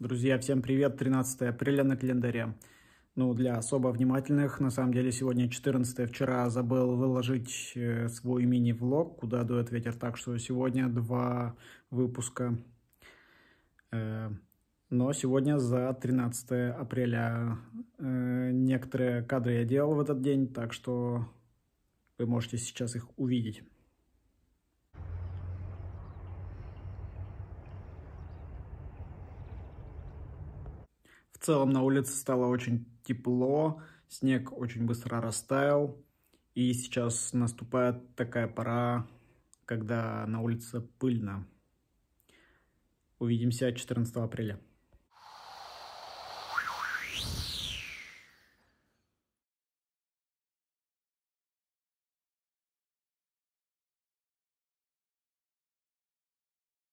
Друзья, всем привет! 13 апреля на календаре. Для особо внимательных, на самом деле, сегодня 14. Вчера забыл выложить свой мини-влог, куда дует ветер, так что сегодня 2 выпуска. Но сегодня за 13 апреля некоторые кадры я делал в этот день, так что вы можете сейчас их увидеть. В целом на улице стало очень тепло, снег очень быстро растаял, и сейчас наступает такая пора, когда на улице пыльно. Увидимся 14 апреля.